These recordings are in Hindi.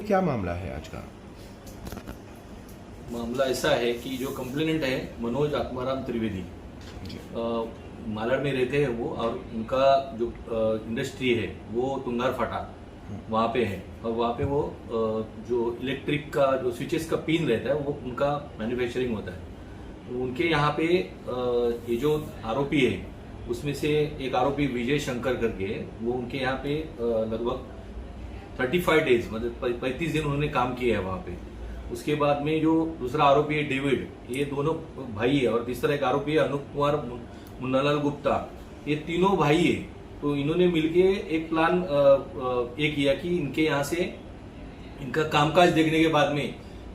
क्या मामला है आज का? मामला ऐसा है कि जो कंप्लेनेंट है मनोज आत्माराम त्रिवेदी, मालाड में रहते हैं वो, और उनका जो इंडस्ट्री है वो तुंगार फाटा वहाँ पे है, और वहाँ पे वो जो इलेक्ट्रिक का जो स्विचेस का पिन रहता है वो उनका मैन्युफैक्चरिंग होता है। तो उनके यहाँ पे ये जो आरोपी है उसमें से एक आरोपी विजय शंकर करके है, वो उनके यहाँ पे लगभग 35 डेज मतलब 35 दिन उन्होंने काम किया है वहाँ पे। उसके बाद में जो दूसरा आरोपी है डेविड, ये दोनों भाई है, और तीसरा एक आरोपी है अनूप कुमार मुन्नालाल गुप्ता, ये तीनों भाई है। तो इन्होंने मिलके एक प्लान ये किया कि इनके यहाँ से इनका कामकाज देखने के बाद में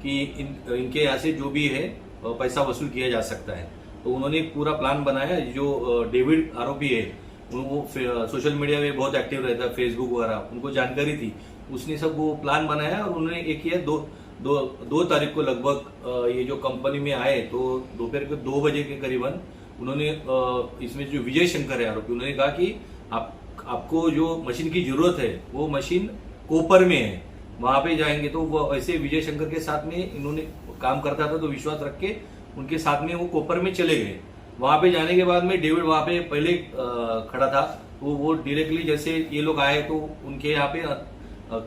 कि इनके यहाँ से जो भी है पैसा वसूल किया जा सकता है। तो उन्होंने एक पूरा प्लान बनाया। जो डेविड आरोपी है वो सोशल मीडिया में बहुत एक्टिव रहता है, फेसबुक वगैरह, उनको जानकारी थी, उसने सब वो प्लान बनाया और उन्होंने एक किया। दो तारीख को लगभग ये जो कंपनी में आए तो दोपहर के 2 बजे के करीबन उन्होंने इसमें जो विजय शंकर है आरोपी, उन्होंने कहा कि आपको जो मशीन की जरूरत है वो मशीन कोपर में है, वहां पे जाएंगे। तो वो ऐसे विजय शंकर के साथ में इन्होंने काम करता था तो विश्वास रख के उनके साथ में वो कोपर में चले गए। वहां पे जाने के बाद में डेविड वहां पे पहले खड़ा था, तो वो डायरेक्टली जैसे ये लोग आए तो उनके यहाँ पे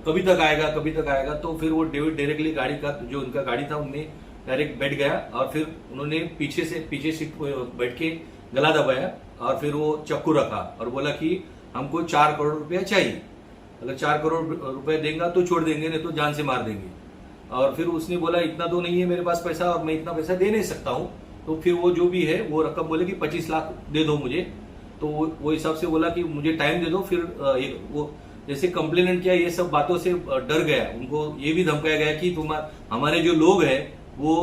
कभी तक आएगा, तो फिर वो डेविड डायरेक्टली गाड़ी का जो उनका गाड़ी था उनमें डायरेक्ट बैठ गया, और फिर उन्होंने पीछे सीट बैठ के गला दबाया, और फिर वो चक्कू रखा और बोला कि हमको 4 करोड़ रुपया चाहिए, अगर 4 करोड़ रुपए देगा तो छोड़ देंगे, नहीं तो जान से मार देंगे। और फिर उसने बोला इतना तो नहीं है मेरे पास पैसा, और मैं इतना पैसा दे नहीं सकता हूँ। तो फिर वो जो भी है वो रकम बोले कि 25 लाख दे दो मुझे। तो वो हिसाब से बोला कि मुझे टाइम दे दो। फिर वो जैसे कंप्लेनेंट किया, ये सब बातों से डर गया, उनको ये भी धमकाया गया कि हमारे जो लोग हैं वो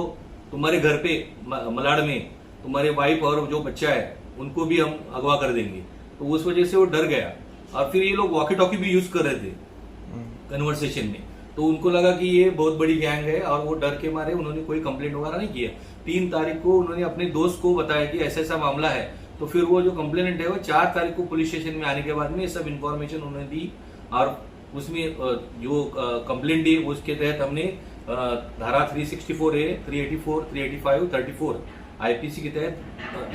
तुम्हारे घर पे मलाड में तुम्हारे वाइफ और जो बच्चा है उनको भी हम अगवा कर देंगे। तो उस वजह से वो डर गया, और फिर ये लोग वॉकी टॉकी भी यूज कर रहे थे कन्वर्सेशन में। तो उनको लगा कि ये बहुत बड़ी गैंग है, और वो डर के मारे उन्होंने कोई कंप्लेंट वगैरह नहीं किया। 3 तारीख को उन्होंने अपने दोस्त को बताया कि ऐसा ऐसा मामला है। तो फिर वो जो कंप्लेनेंट है वो 4 तारीख को पुलिस स्टेशन में आने के बाद में ये सब इन्फॉर्मेशन उन्होंने दी, और उसमें जो कंप्लेंट दी उसके तहत हमने धारा 364A, 384, 385, 34 आईपीसी के तहत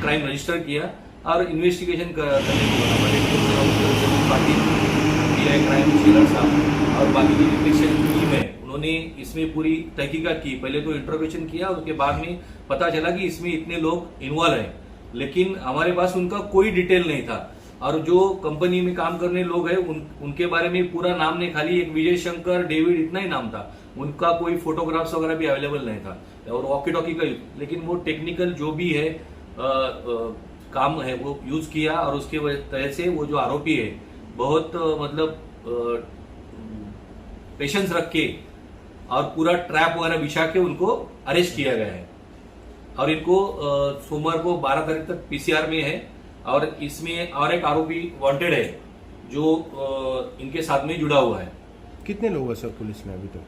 क्राइम रजिस्टर किया और इन्वेस्टिगेशन करने क्राइम साहब और बाकी की डिटेक्शन टीम है, उन्होंने इसमें पूरी तहकीकात की। पहले तो इंट्रोगेशन किया, उसके बाद में पता चला कि इसमें इतने लोग इन्वॉल्व हैं, लेकिन हमारे पास उनका कोई डिटेल नहीं था। और जो कंपनी में काम करने लोग हैं उनके बारे में पूरा नाम नहीं, खाली एक विजय शंकर, डेविड, इतना ही नाम था। उनका कोई फोटोग्राफ्स वगैरह भी अवेलेबल नहीं था, और वॉकी टॉकी का। लेकिन वो टेक्निकल जो भी है काम है वो यूज किया, और उसके वजह से वो जो आरोपी है बहुत मतलब पेशेंस रख के और पूरा ट्रैप वगैरह बिछा के उनको अरेस्ट किया गया है। और इनको सोमवार को 12 तारीख तक पीसीआर में है, और इसमें और एक आरोपी वांटेड है जो इनके साथ में जुड़ा हुआ है। कितने लोग हैं सर पुलिस ने अभी तक?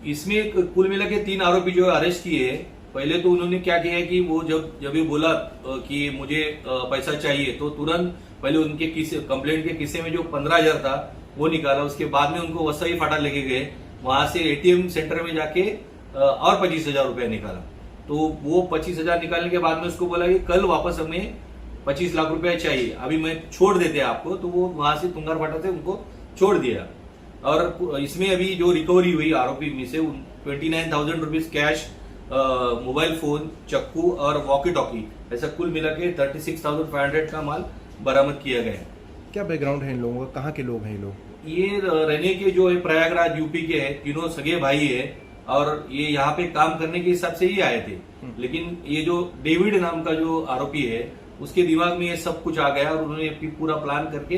इसमें कुल मिला के 3 आरोपी जो अरेस्ट किए। पहले तो उन्होंने क्या किया है कि वो जब ये बोला कि मुझे पैसा चाहिए, तो तुरंत पहले उनके कंप्लेंट के किस्से में जो 15,000 था वो निकाला। उसके बाद में उनको वसई फाटा लेके गए, वहां से एटीएम सेंटर में जाके और 25,000 रुपया निकाला। तो वो 25,000 निकालने के बाद में उसको बोला कि कल वापस हमें 25 लाख रुपया चाहिए, अभी मैं छोड़ देते हैं आपको। तो वो वहां से तुंगार फाटा से उनको छोड़ दिया। और इसमें अभी जो रिकवरी हुई आरोपी में से 29,000 रुपीज कैश, मोबाइल फोन, चक्कू और वॉकी टॉकी, ऐसा कुल मिला के 36,500 का माल बरामद किया गया है। क्या बैकग्राउंड है इन लोगों का? कहाँ के लोग हैं ये लोग? ये रहने के जो है प्रयागराज यूपी के हैं, तीनों सगे भाई है, और ये यहाँ पे काम करने के हिसाब से ही आए थे। लेकिन ये जो डेविड नाम का जो आरोपी है उसके दिमाग में ये सब कुछ आ गया, और उन्होंने पूरा प्लान करके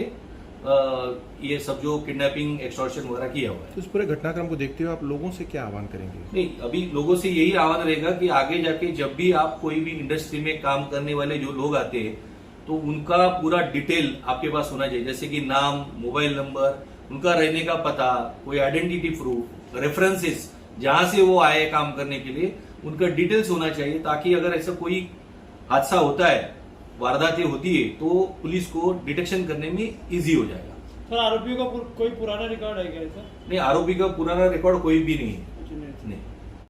ये सब जो किडनैपिंग, एक्सटॉर्शन वगैरह किया हुआ है। तो इस पूरे घटनाक्रम को देखते हुए आप लोगों से क्या आह्वान करेंगे? नहीं, अभी लोगों से यही आह्वान रहेगा कि आगे जाके जब भी आप कोई भी इंडस्ट्री में काम करने वाले जो लोग आते हैं तो उनका पूरा डिटेल आपके पास होना चाहिए, जैसे कि नाम, मोबाइल नंबर, उनका रहने का पता, कोई आइडेंटिटी प्रूफ, रेफरेंसेस, जहां से वो आए काम करने के लिए उनका डिटेल्स होना चाहिए, ताकि अगर ऐसा कोई हादसा होता है, वारदातें होती है, तो पुलिस को डिटेक्शन करने में इजी हो जाएगा। सर आरोपियों का कोई पुराना रिकॉर्ड है क्या ऐसा? नहीं, आरोपी का पुराना रिकॉर्ड कोई भी नहीं है। कुछ नहीं। नहीं।